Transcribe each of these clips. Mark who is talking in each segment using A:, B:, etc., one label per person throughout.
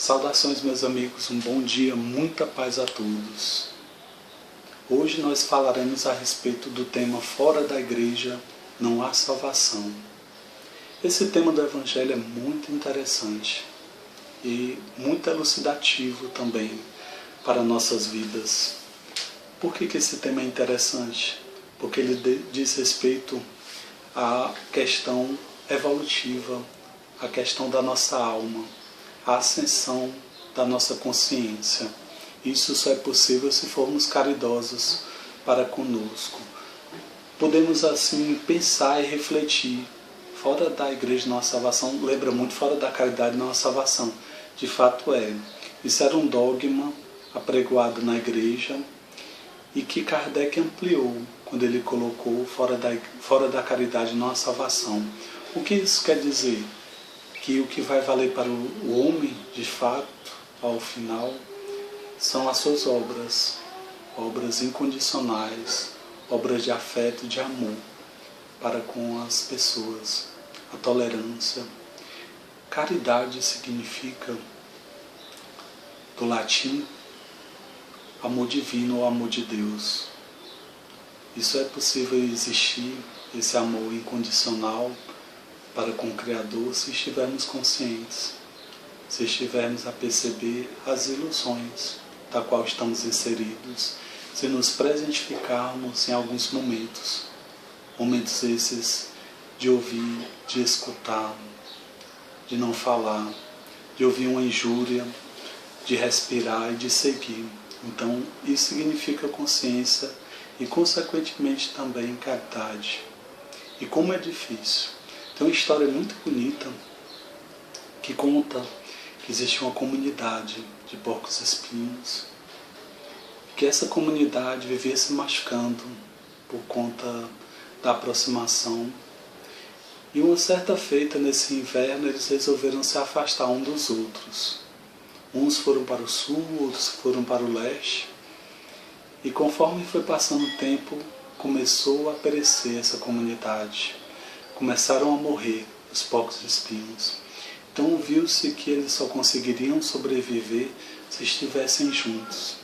A: Saudações, meus amigos, um bom dia, muita paz a todos. Hoje nós falaremos a respeito do tema Fora da Igreja não há salvação. Esse tema do Evangelho é muito interessante e muito elucidativo também para nossas vidas. Por que esse tema é interessante? Porque ele diz respeito à questão evolutiva, à questão da nossa alma, a ascensão da nossa consciência. Isso só é possível se formos caridosos para conosco. Podemos assim pensar e refletir. Fora da igreja não há salvação, lembra muito fora da caridade não há salvação. De fato é. Isso era um dogma apregoado na igreja e que Kardec ampliou quando ele colocou fora da caridade não há salvação. O que isso quer dizer? Que o que vai valer para o homem, de fato, ao final, são as suas obras, obras incondicionais, obras de afeto, de amor para com as pessoas, a tolerância. Caridade significa, do latim, amor divino ou amor de Deus. Isso é possível existir, esse amor incondicional, para com o Criador, se estivermos conscientes, se estivermos a perceber as ilusões da qual estamos inseridos, se nos presentificarmos em alguns momentos esses de ouvir, de escutar, de não falar, de ouvir uma injúria, de respirar e de seguir. Então, isso significa consciência e, consequentemente, também caridade. E como é difícil. Tem uma história muito bonita que conta que existe uma comunidade de porcos-espinhos, que essa comunidade vivia se machucando por conta da aproximação. E uma certa feita, nesse inverno, eles resolveram se afastar um dos outros. Uns foram para o sul, outros foram para o leste. E conforme foi passando o tempo, começou a perecer essa comunidade. Começaram a morrer os porcos-espinhos. Então viu-se que eles só conseguiriam sobreviver se estivessem juntos.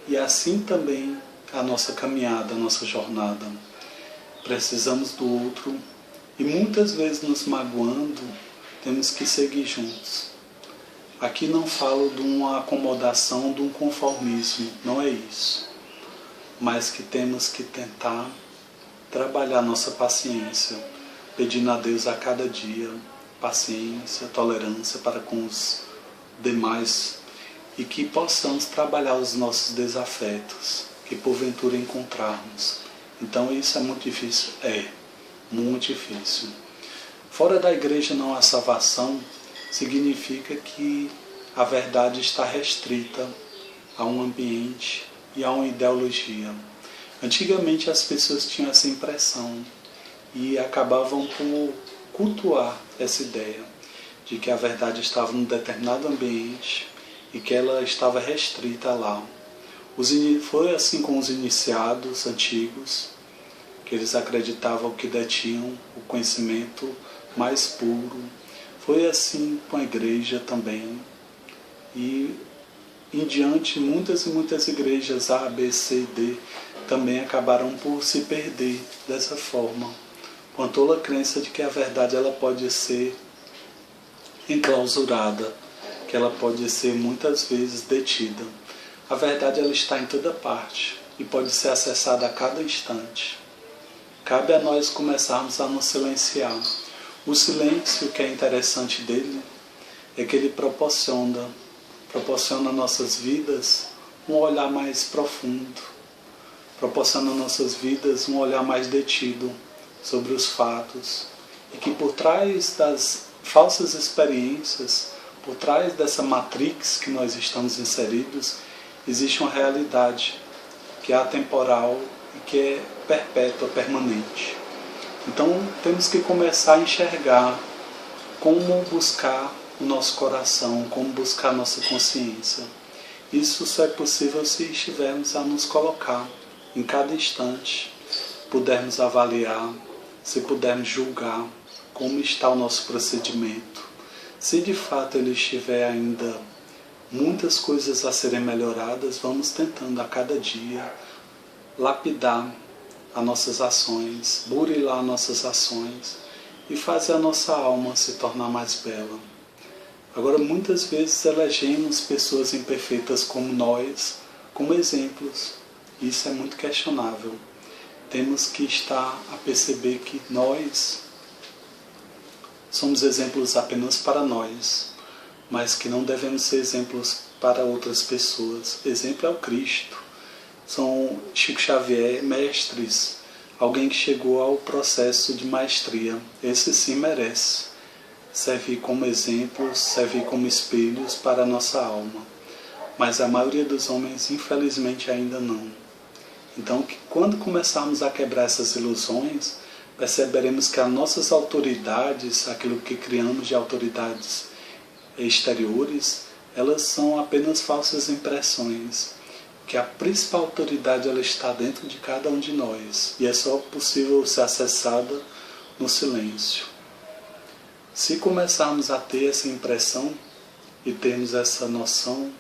A: E assim também a nossa caminhada, a nossa jornada. Precisamos do outro e muitas vezes nos magoando, temos que seguir juntos. Aqui não falo de uma acomodação, de um conformismo, não é isso. Mas que temos que tentar trabalhar nossa paciência, pedindo a Deus a cada dia paciência, tolerância para com os demais e que possamos trabalhar os nossos desafetos, que porventura encontrarmos. Então isso é muito difícil? É, muito difícil. Fora da igreja não há salvação significa que a verdade está restrita a um ambiente e a uma ideologia. Antigamente as pessoas tinham essa impressão e acabavam por cultuar essa ideia de que a verdade estava num determinado ambiente e que ela estava restrita lá. Foi assim com os iniciados antigos, que eles acreditavam que detinham o conhecimento mais puro. Foi assim com a igreja também. E em diante, muitas e muitas igrejas A, B, C, D também acabaram por se perder dessa forma, com a tola crença de que a verdade ela pode ser enclausurada, que ela pode ser muitas vezes detida. A verdade ela está em toda parte e pode ser acessada a cada instante. Cabe a nós começarmos a nos silenciar. O silêncio, que é interessante dele, é que ele proporciona a nossas vidas um olhar mais profundo, proporciona a nossas vidas um olhar mais detido sobre os fatos, e que por trás das falsas experiências, por trás dessa matrix que nós estamos inseridos, existe uma realidade que é atemporal e que é perpétua, permanente. Então temos que começar a enxergar como buscar o nosso coração, como buscar a nossa consciência. Isso só é possível se estivermos a nos colocar em cada instante, pudermos avaliar, se pudermos julgar como está o nosso procedimento. Se de fato ele estiver ainda muitas coisas a serem melhoradas, vamos tentando a cada dia lapidar as nossas ações, burilar nossas ações e fazer a nossa alma se tornar mais bela. Agora, muitas vezes elegemos pessoas imperfeitas como nós, como exemplos. Isso é muito questionável. Temos que estar a perceber que nós somos exemplos apenas para nós, mas que não devemos ser exemplos para outras pessoas. Exemplo é o Cristo. São Chico Xavier, mestres, alguém que chegou ao processo de maestria. Esse sim merece servir como exemplos, servir como espelhos para a nossa alma. Mas a maioria dos homens, infelizmente, ainda não. Então, quando começarmos a quebrar essas ilusões, perceberemos que as nossas autoridades, aquilo que criamos de autoridades exteriores, elas são apenas falsas impressões, que a principal autoridade ela está dentro de cada um de nós e é só possível ser acessada no silêncio. Se começarmos a ter essa impressão e termos essa noção,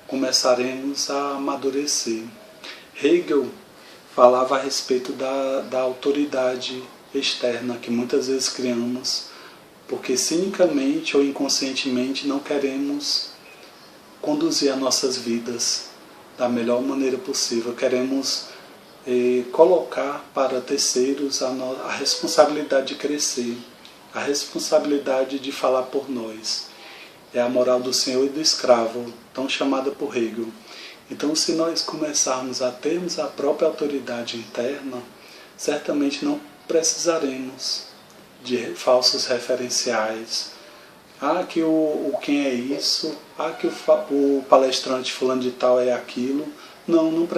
A: começaremos a amadurecer. Hegel falava a respeito da autoridade externa que muitas vezes criamos, porque cinicamente ou inconscientemente não queremos conduzir as nossas vidas da melhor maneira possível. Queremos colocar para terceiros a responsabilidade de crescer, a responsabilidade de falar por nós. É a moral do senhor e do escravo, tão chamada por Hegel. Então, se nós começarmos a termos a própria autoridade interna, certamente não precisaremos de falsos referenciais. Que o quem é isso, que o palestrante fulano de tal é aquilo. Não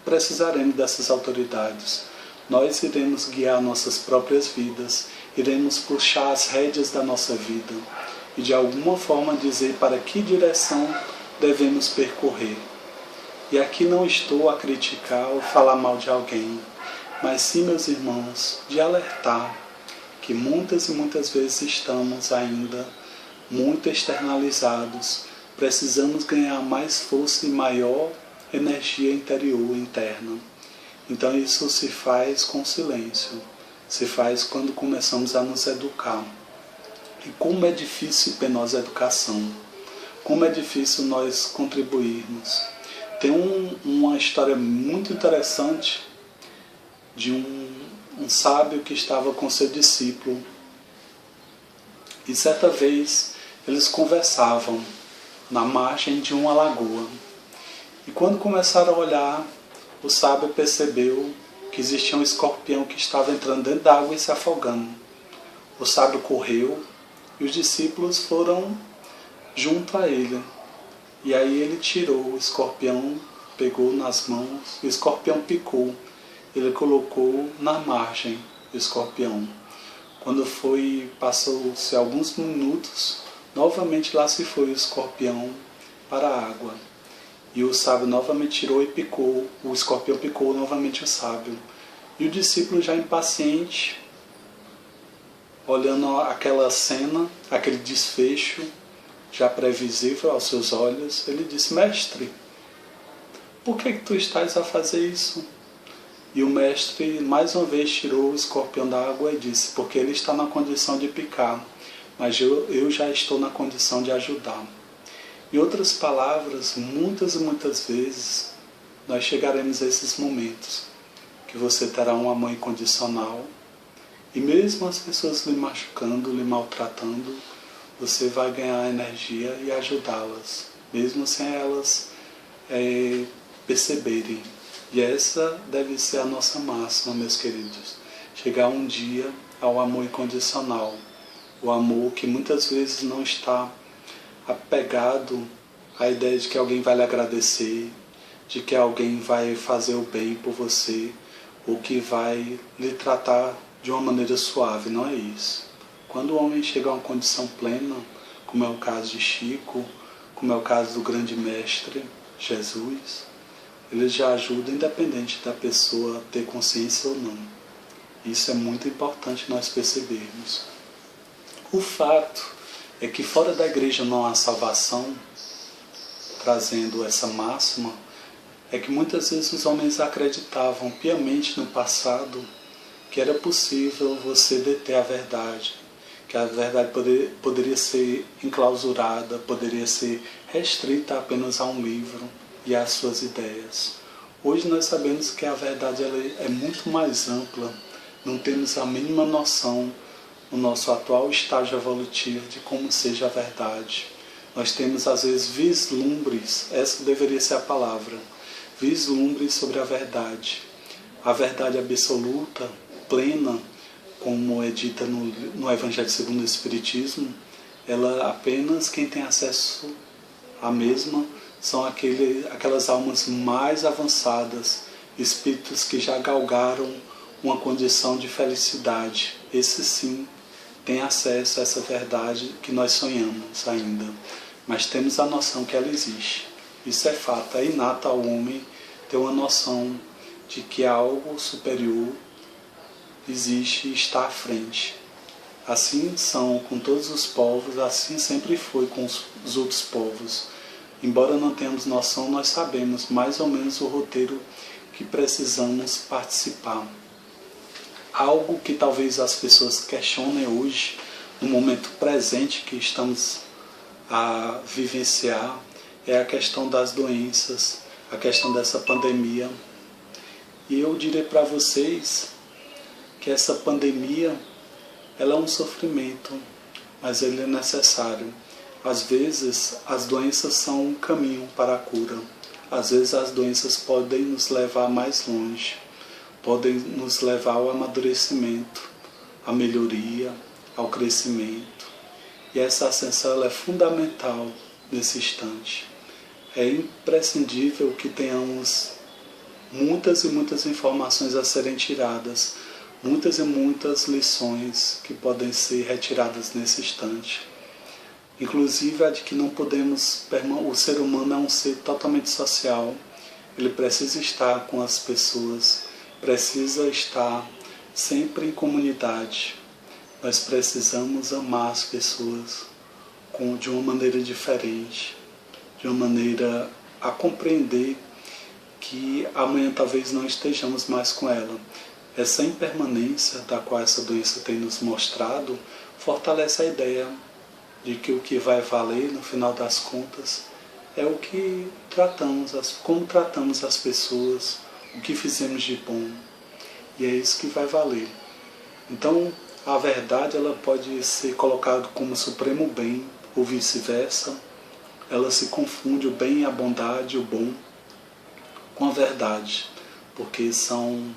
A: precisaremos dessas autoridades. Nós iremos guiar nossas próprias vidas, iremos puxar as rédeas da nossa vida e de alguma forma dizer para que direção devemos percorrer. E aqui não estou a criticar ou falar mal de alguém, mas sim, meus irmãos, de alertar que muitas e muitas vezes estamos ainda muito externalizados, precisamos ganhar mais força e maior energia interior, interna. Então isso se faz com silêncio, se faz quando começamos a nos educar. E como é difícil para nós a educação, como é difícil nós contribuirmos. Tem uma história muito interessante de um sábio que estava com seu discípulo. E certa vez eles conversavam na margem de uma lagoa. E quando começaram a olhar, o sábio percebeu que existia um escorpião que estava entrando dentro da água e se afogando. O sábio correu e os discípulos foram junto a ele. E aí ele tirou o escorpião, pegou nas mãos, o escorpião picou. Ele colocou na margem o escorpião. Quando passou-se alguns minutos, novamente lá se foi o escorpião para a água. E o sábio novamente tirou e picou, o escorpião picou novamente o sábio. E o discípulo já impaciente, olhando aquela cena, aquele desfecho, já previsível aos seus olhos, ele disse: mestre, por que tu estás a fazer isso? E o mestre mais uma vez tirou o escorpião da água e disse: porque ele está na condição de picar, mas eu já estou na condição de ajudar. Em outras palavras, muitas e muitas vezes nós chegaremos a esses momentos que você terá um amor incondicional e mesmo as pessoas lhe machucando, lhe maltratando, você vai ganhar energia e ajudá-las, mesmo sem elas perceberem. E essa deve ser a nossa máxima, meus queridos. Chegar um dia ao amor incondicional. O amor que muitas vezes não está apegado à ideia de que alguém vai lhe agradecer, de que alguém vai fazer o bem por você, ou que vai lhe tratar de uma maneira suave. Não é isso. Quando o homem chega a uma condição plena, como é o caso de Chico, como é o caso do grande mestre Jesus, ele já ajuda independente da pessoa ter consciência ou não. Isso é muito importante nós percebermos. O fato é que fora da igreja não há salvação, trazendo essa máxima é que muitas vezes os homens acreditavam piamente no passado que era possível você deter a verdade, que a verdade poderia ser enclausurada, poderia ser restrita apenas a um livro e às suas ideias. Hoje nós sabemos que a verdade ela é muito mais ampla, não temos a mínima noção no nosso atual estágio evolutivo de como seja a verdade. Nós temos às vezes vislumbres, essa deveria ser a palavra, vislumbres sobre a verdade absoluta, plena, como é dita no Evangelho segundo o Espiritismo, ela apenas quem tem acesso à mesma são aquelas almas mais avançadas, espíritos que já galgaram uma condição de felicidade. Esses sim têm acesso a essa verdade que nós sonhamos ainda, mas temos a noção que ela existe. Isso é fato, é inato ao homem ter uma noção de que algo superior existe e está à frente. Assim são com todos os povos, assim sempre foi com os outros povos. Embora não tenhamos noção, nós sabemos mais ou menos o roteiro que precisamos participar. Algo que talvez as pessoas questionem hoje, no momento presente que estamos a vivenciar, é a questão das doenças, a questão dessa pandemia. E eu direi para vocês que essa pandemia ela é um sofrimento, mas ele é necessário. Às vezes as doenças são um caminho para a cura. Às vezes as doenças podem nos levar mais longe, podem nos levar ao amadurecimento, à melhoria, ao crescimento. E essa ascensão ela é fundamental nesse instante. É imprescindível que tenhamos muitas e muitas informações a serem tiradas, muitas e muitas lições que podem ser retiradas nesse instante. Inclusive a de que não podemos, o ser humano é um ser totalmente social, ele precisa estar com as pessoas, precisa estar sempre em comunidade. Nós precisamos amar as pessoas de uma maneira diferente, de uma maneira a compreender que amanhã talvez não estejamos mais com ela. Essa impermanência da qual essa doença tem nos mostrado fortalece a ideia de que o que vai valer no final das contas é o que tratamos, como tratamos as pessoas, o que fizemos de bom, e é isso que vai valer. Então a verdade ela pode ser colocada como supremo bem ou vice-versa. Ela se confunde o bem, a bondade, o bom com a verdade, porque são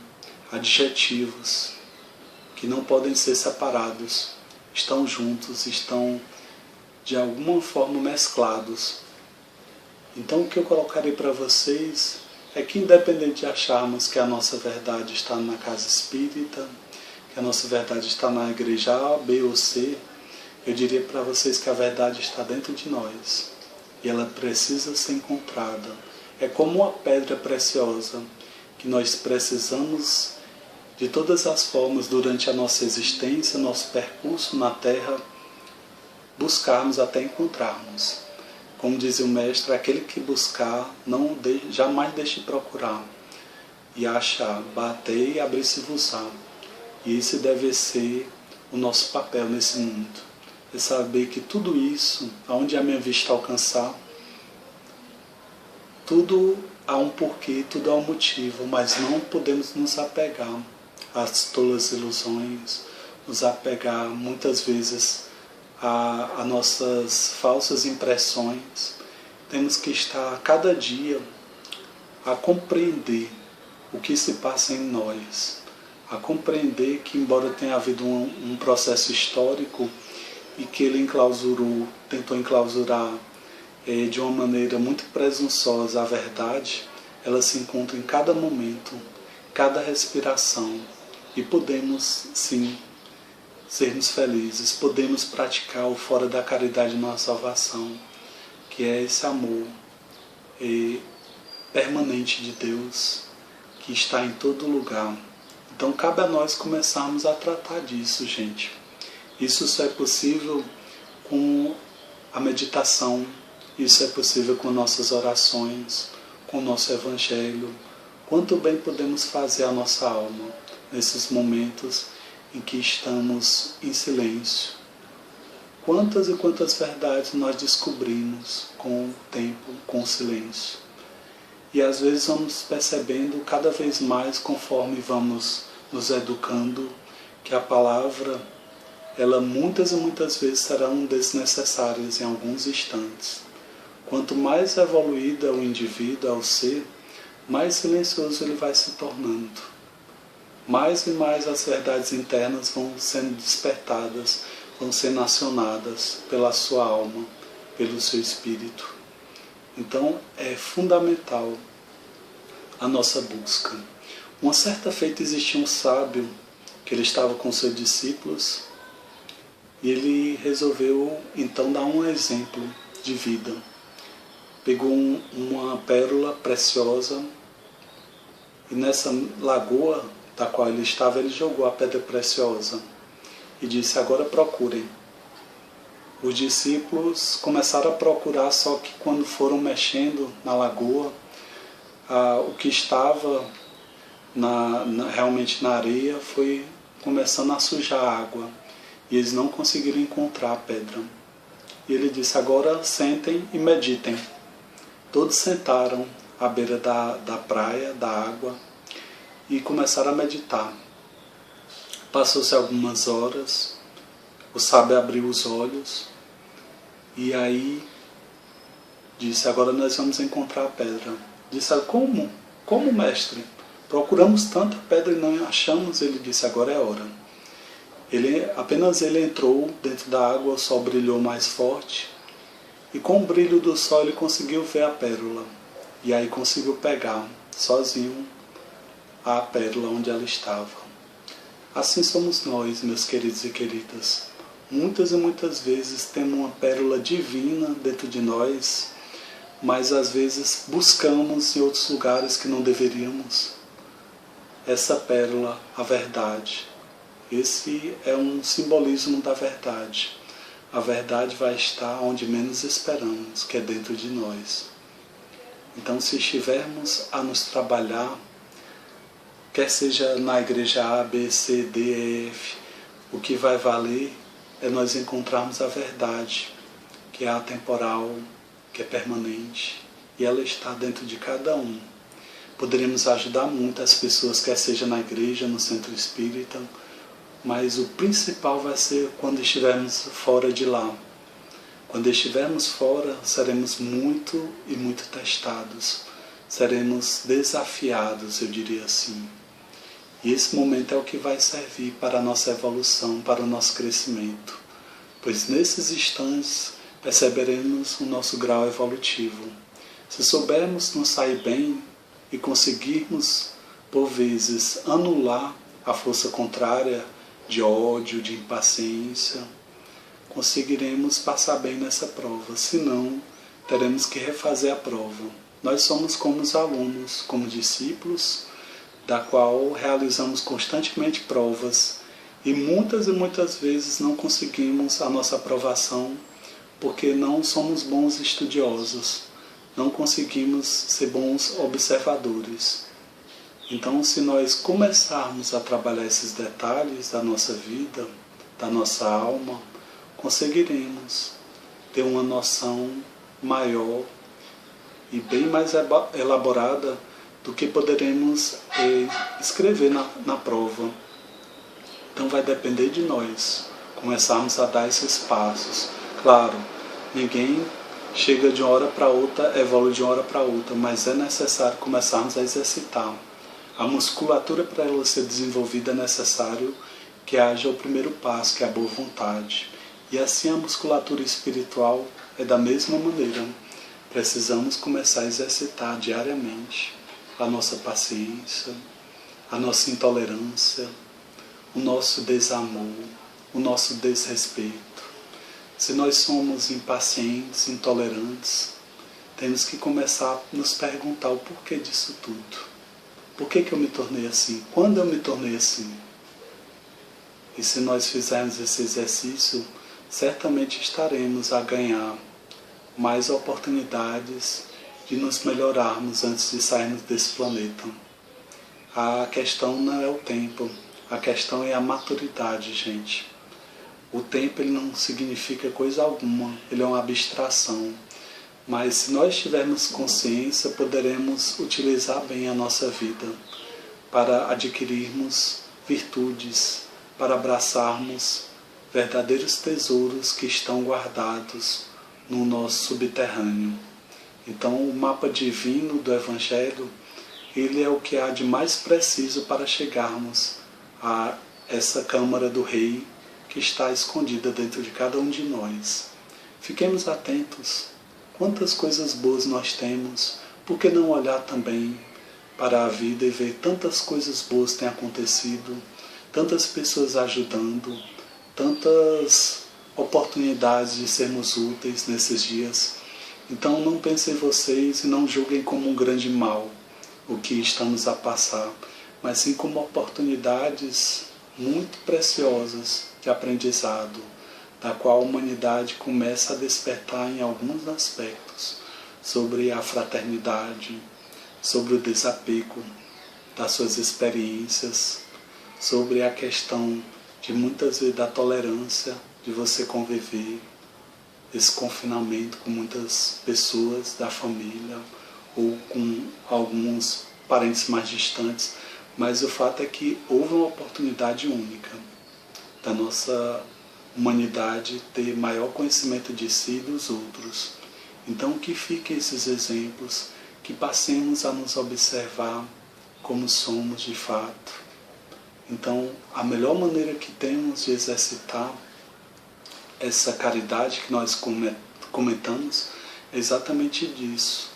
A: adjetivos que não podem ser separados, estão juntos, estão de alguma forma mesclados. Então o que eu colocarei para vocês é que, independente de acharmos que a nossa verdade está na casa espírita, que a nossa verdade está na igreja A, B ou C, eu diria para vocês que a verdade está dentro de nós e ela precisa ser encontrada. É como uma pedra preciosa que nós precisamos de todas as formas durante a nossa existência, nosso percurso na Terra, buscarmos até encontrarmos. Como dizia o mestre, aquele que buscar, jamais deixe de procurar. E achar, bater e abrir-se-vos-á. E esse deve ser o nosso papel nesse mundo. É saber que tudo isso, aonde a minha vista alcançar, tudo há um porquê, tudo há um motivo, mas não podemos nos apegar às tolas ilusões, nos apegar muitas vezes a nossas falsas impressões. Temos que estar a cada dia a compreender o que se passa em nós, a compreender que, embora tenha havido um processo histórico e que ele tentou enclausurar de uma maneira muito presunçosa a verdade, ela se encontra em cada momento, cada respiração, e podemos sim sermos felizes, podemos praticar o fora da caridade na salvação, que é esse amor permanente de Deus, que está em todo lugar. Então cabe a nós começarmos a tratar disso, gente. Isso só é possível com a meditação, Isso é possível com nossas orações, com o nosso Evangelho. Quanto bem podemos fazer à nossa alma nesses momentos em que estamos em silêncio. Quantas e quantas verdades nós descobrimos com o tempo, com o silêncio. E às vezes vamos percebendo cada vez mais, conforme vamos nos educando, que a palavra, ela muitas e muitas vezes serão desnecessárias em alguns instantes. Quanto mais evoluído é o indivíduo, é o ser, mais silencioso ele vai se tornando. Mais e mais as verdades internas vão sendo despertadas, vão sendo acionadas pela sua alma, pelo seu espírito. Então é fundamental a nossa busca. Uma certa feita existia um sábio que ele estava com seus discípulos e ele resolveu então dar um exemplo de vida. Pegou uma pérola preciosa e nessa lagoa da qual ele estava, ele jogou a pedra preciosa e disse: agora procurem. Os discípulos começaram a procurar, só que quando foram mexendo na lagoa, o que estava realmente na areia foi começando a sujar a água e eles não conseguiram encontrar a pedra. E ele disse: agora sentem e meditem. Todos sentaram à beira da praia, da água, e começaram a meditar. Passou-se algumas horas, o sábio abriu os olhos e aí disse: agora nós vamos encontrar a pedra. Disse: como? Como, mestre? Procuramos tanta pedra e não achamos. Ele disse: agora é a hora. Apenas ele entrou dentro da água, o sol brilhou mais forte e com o brilho do sol ele conseguiu ver a pérola. E aí conseguiu pegar sozinho a pérola onde ela estava. Assim somos nós, meus queridos e queridas. Muitas e muitas vezes temos uma pérola divina dentro de nós, mas às vezes buscamos em outros lugares que não deveríamos. Essa pérola, a verdade. Esse é um simbolismo da verdade. A verdade vai estar onde menos esperamos, que é dentro de nós. Então, se estivermos a nos trabalhar, quer seja na igreja A, B, C, D, E, F, o que vai valer é nós encontrarmos a verdade, que é atemporal, que é permanente, e ela está dentro de cada um. Poderemos ajudar muito as pessoas, quer seja na igreja, no centro espírita, mas o principal vai ser quando estivermos fora de lá. Quando estivermos fora, seremos muito e muito testados, seremos desafiados, eu diria assim. E esse momento é o que vai servir para a nossa evolução, para o nosso crescimento, pois nesses instantes perceberemos o nosso grau evolutivo. Se soubermos nos sair bem e conseguirmos, por vezes, anular a força contrária de ódio, de impaciência, conseguiremos passar bem nessa prova. Se não, teremos que refazer a prova. Nós somos como os alunos, como discípulos, da qual realizamos constantemente provas e muitas vezes não conseguimos a nossa aprovação porque não somos bons estudiosos, não conseguimos ser bons observadores. Então, se nós começarmos a trabalhar esses detalhes da nossa vida, da nossa alma, conseguiremos ter uma noção maior e bem mais elaborada do que poderemos escrever na prova. Então vai depender de nós começarmos a dar esses passos. Claro, ninguém chega de uma hora para outra, evolui de uma hora para outra, mas é necessário começarmos a exercitar. A musculatura, para ela ser desenvolvida, é necessário que haja o primeiro passo, que é a boa vontade. E assim a musculatura espiritual é da mesma maneira. Precisamos começar a exercitar diariamente a nossa paciência, a nossa intolerância, o nosso desamor, o nosso desrespeito. Se nós somos impacientes, intolerantes, temos que começar a nos perguntar o porquê disso tudo. Por que eu me tornei assim? Quando eu me tornei assim? E se nós fizermos esse exercício, certamente estaremos a ganhar mais oportunidades de nos melhorarmos antes de sairmos desse planeta. A questão não é o tempo, a questão é a maturidade, gente. O tempo ele não significa coisa alguma, ele é uma abstração. Mas se nós tivermos consciência, poderemos utilizar bem a nossa vida para adquirirmos virtudes, para abraçarmos verdadeiros tesouros que estão guardados no nosso subterrâneo. Então, o mapa divino do Evangelho, ele é o que há de mais preciso para chegarmos a essa Câmara do Rei que está escondida dentro de cada um de nós. Fiquemos atentos. Quantas coisas boas nós temos, por que não olhar também para a vida e ver tantas coisas boas têm acontecido, tantas pessoas ajudando, tantas oportunidades de sermos úteis nesses dias. Então não pensem vocês e não julguem como um grande mal o que estamos a passar, mas sim como oportunidades muito preciosas de aprendizado, da qual a humanidade começa a despertar em alguns aspectos, sobre a fraternidade, sobre o desapego das suas experiências, sobre a questão de muitas vezes da tolerância, de você conviver, esse confinamento com muitas pessoas da família ou com alguns parentes mais distantes, mas o fato é que houve uma oportunidade única da nossa humanidade ter maior conhecimento de si e dos outros. Então que fiquem esses exemplos, que passemos a nos observar como somos de fato. Então a melhor maneira que temos de exercitar essa caridade que nós comentamos é exatamente disso,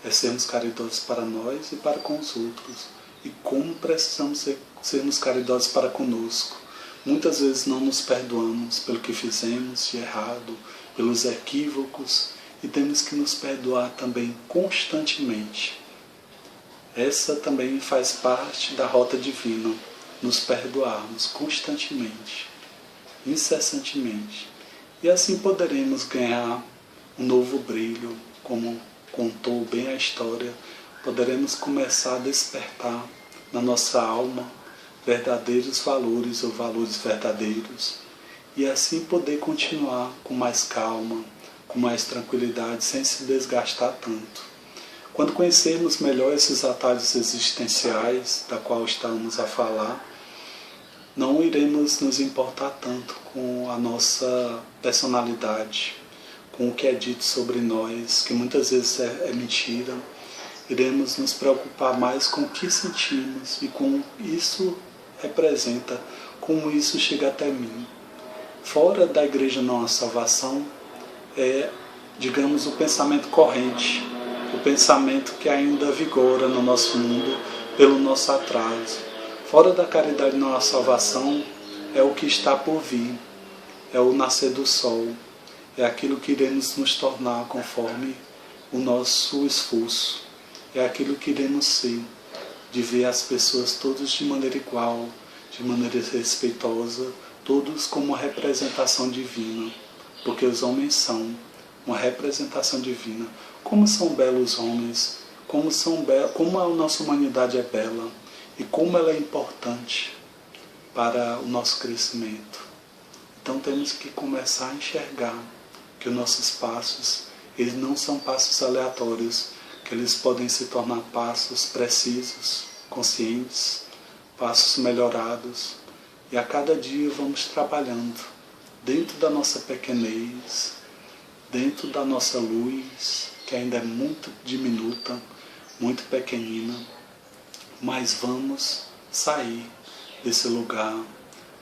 A: é sermos caridosos para nós e para com os outros. E como precisamos sermos caridosos para conosco. Muitas vezes não nos perdoamos pelo que fizemos de errado, pelos equívocos, e temos que nos perdoar também constantemente. Essa também faz parte da rota divina, nos perdoarmos constantemente, incessantemente. E assim poderemos ganhar um novo brilho, como contou bem a história, poderemos começar a despertar na nossa alma verdadeiros valores ou valores verdadeiros, e assim poder continuar com mais calma, com mais tranquilidade, sem se desgastar tanto. Quando conhecermos melhor esses atalhos existenciais, da qual estamos a falar, não iremos nos importar tanto com a nossa personalidade, com o que é dito sobre nós, que muitas vezes é mentira. Iremos nos preocupar mais com o que sentimos e com isso representa, como isso chega até mim. Fora da Igreja Não Há Salvação é, digamos, o pensamento corrente, o pensamento que ainda vigora no nosso mundo pelo nosso atraso. Fora da caridade não há salvação é o que está por vir, é o nascer do sol, é aquilo que iremos nos tornar conforme o nosso esforço, é aquilo que iremos ser, de ver as pessoas todas de maneira igual, de maneira respeitosa, todos como uma representação divina, porque os homens são uma representação divina. Como são belos homens, como a nossa humanidade é bela e como ela é importante para o nosso crescimento. Então temos que começar a enxergar que os nossos passos, eles não são passos aleatórios, que eles podem se tornar passos precisos, conscientes, passos melhorados. E a cada dia vamos trabalhando dentro da nossa pequenez, dentro da nossa luz, que ainda é muito diminuta, muito pequenina, mas vamos sair desse lugar,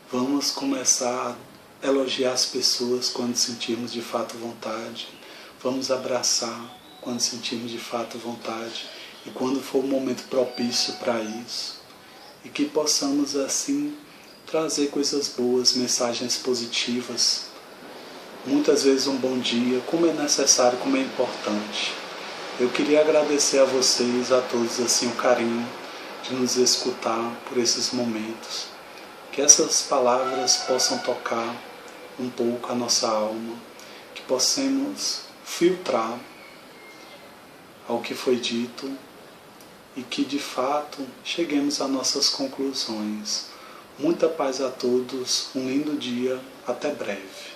A: vamos começar a elogiar as pessoas quando sentirmos de fato vontade, vamos abraçar quando sentirmos de fato vontade e quando for o momento propício para isso, e que possamos assim trazer coisas boas, mensagens positivas, muitas vezes um bom dia, como é necessário, como é importante. Eu queria agradecer a vocês, a todos, assim, o carinho de nos escutar por esses momentos. Que essas palavras possam tocar um pouco a nossa alma, que possamos filtrar ao que foi dito e que de fato cheguemos a nossas conclusões. Muita paz a todos, um lindo dia, até breve.